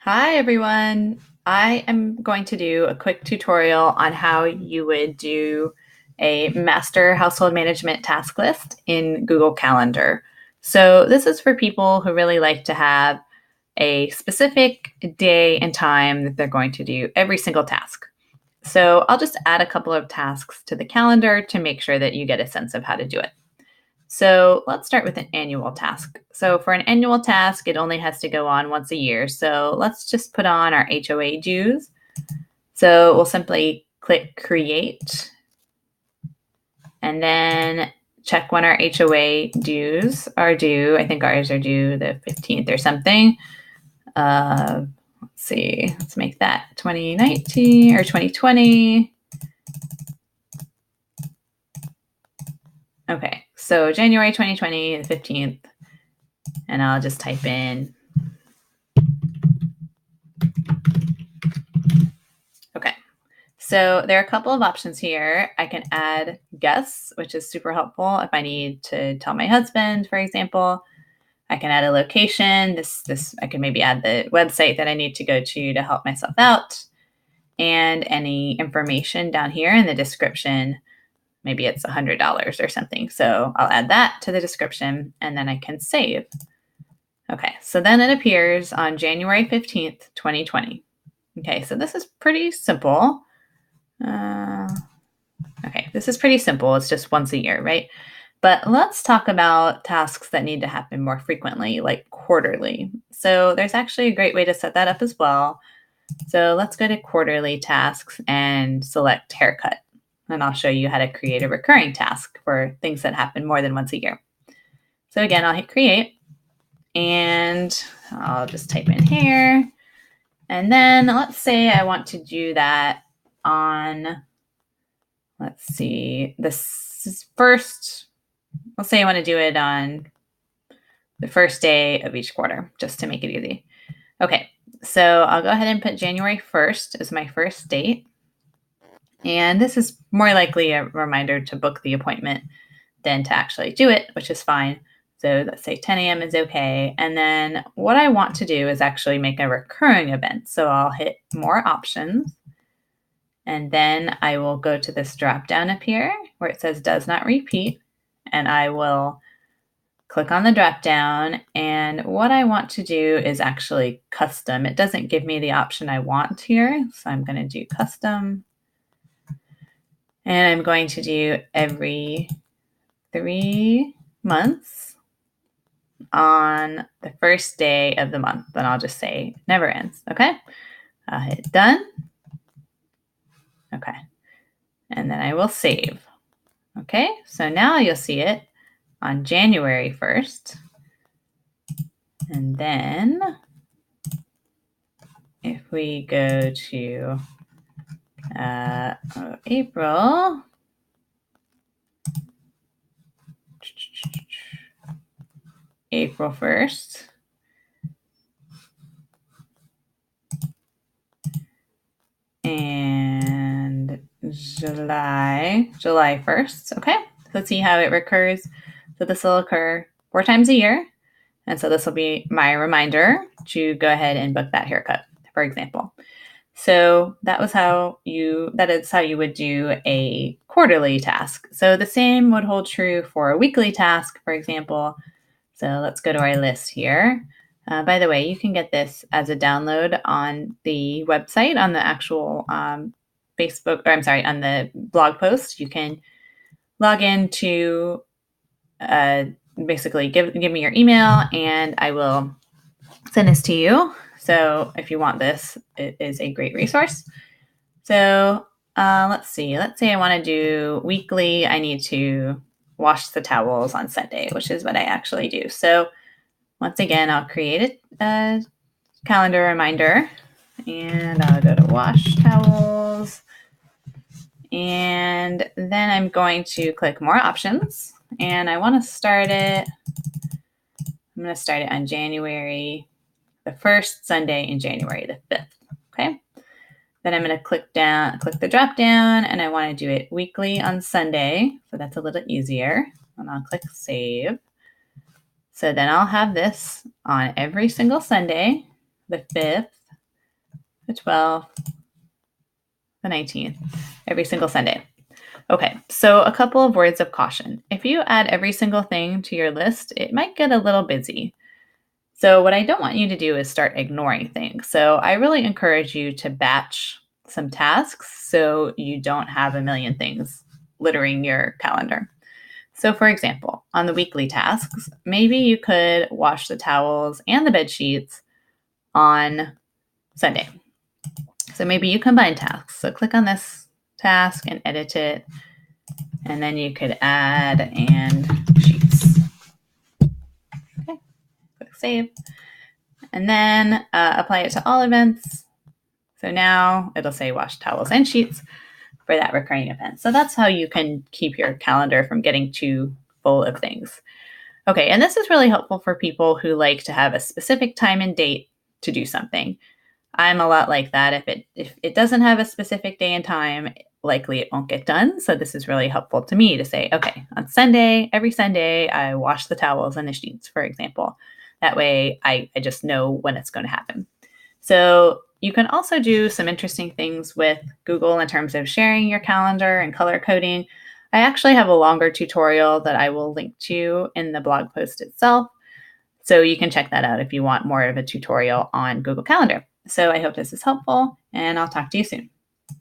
Hi everyone. I am going to do a quick tutorial on how you would do a master household management task list in Google Calendar. So this is for people who really like to have a specific day and time that they're going to do every single task. So I'll just add a couple of tasks to the calendar to make sure that you get a sense of how to do it. So let's start with an annual task. So for an annual task, it only has to go on once a year. So let's just put on our HOA dues. So we'll simply click create and then check when our HOA dues are due. I think ours are due the 15th or something. Let's see, let's make that 2019 or 2020. Okay, so January 2020, the 15th, and I'll just type in. Okay, so there are a couple of options here. I can add guests, which is super helpful if I need to tell my husband, for example. I can add a location. This I can maybe add the website that I need to go to help myself out, and any information down here in the description. Maybe it's $100 or something. So I'll add that to the description and then I can save. Okay, so then it appears on January 15th, 2020. Okay, so this is pretty simple. Okay, this is pretty simple. It's just once a year, right? But let's talk about tasks that need to happen more frequently, like quarterly. So there's actually a great way to set that up as well. So let's go to quarterly tasks and select haircut. And I'll show you how to create a recurring task for things that happen more than once a year. So again, I'll hit create and I'll just type in hair. And then let's say I want to do that on, let's see, this first, let's say I want to do it on the first day of each quarter, just to make it easy. Okay, so I'll go ahead and put January 1st as my first date. And this is more likely a reminder to book the appointment than to actually do it, which is fine. So let's say 10 a.m. is okay. And then what I want to do is actually make a recurring event. So I'll hit more options. And then I will go to this drop down up here where it says does not repeat. And I will click on the drop down. And what I want to do is actually custom. It doesn't give me the option I want here. So I'm going to do custom. And I'm going to do every 3 months on the first day of the month. Then I'll just say never ends. Okay. I'll hit done. Okay. And then I will save. Okay. So now you'll see it on January 1st. And then if we go to April, April 1st, and July 1st. Okay, so let's see how it recurs. So this will occur 4 times a year. And so this will be my reminder to go ahead and book that haircut, for example. So that is how you would do a quarterly task. So the same would hold true for a weekly task, for example. So let's go to our list here. By the way, you can get this as a download on the website, on the actual Facebook, or I'm sorry, on the blog post. You can log in to basically give me your email and I will send this to you. So if you want this, it is a great resource. So let's see. Let's say I want to do weekly. I need to wash the towels on Sunday, which is what I actually do. So once again, I'll create a calendar reminder and I'll go to wash towels. And then I'm going to click more options and I want to start it. I'm going to start it on January, the first Sunday in January, the 5th. Okay. Then I'm going to click the drop down, and I want to do it weekly on Sunday. So that's a little easier. And I'll click save. So then I'll have this on every single Sunday, the 5th the 12th, the 19th, every single Sunday. Okay, so a couple of words of caution. If you add every single thing to your list, it might get a little busy. So, what I don't want you to do is start ignoring things. So, I really encourage you to batch some tasks so you don't have a million things littering your calendar. So, for example, on the weekly tasks, maybe you could wash the towels and the bed sheets on Sunday. So, maybe you combine tasks. So, click on this task and edit it. And then you could add and sheets. Okay, click save. And then apply it to all events. So now it'll say wash towels and sheets for that recurring event. So that's how you can keep your calendar from getting too full of things. Okay, and this is really helpful for people who like to have a specific time and date to do something. I'm a lot like that. If it doesn't have a specific day and time, likely it won't get done. So this is really helpful to me to say, okay, on Sunday, every Sunday, I wash the towels and the sheets, for example. That way I just know when it's going to happen. So you can also do some interesting things with Google in terms of sharing your calendar and color coding. I actually have a longer tutorial that I will link to in the blog post itself. So you can check that out if you want more of a tutorial on Google Calendar. So I hope this is helpful, and I'll talk to you soon.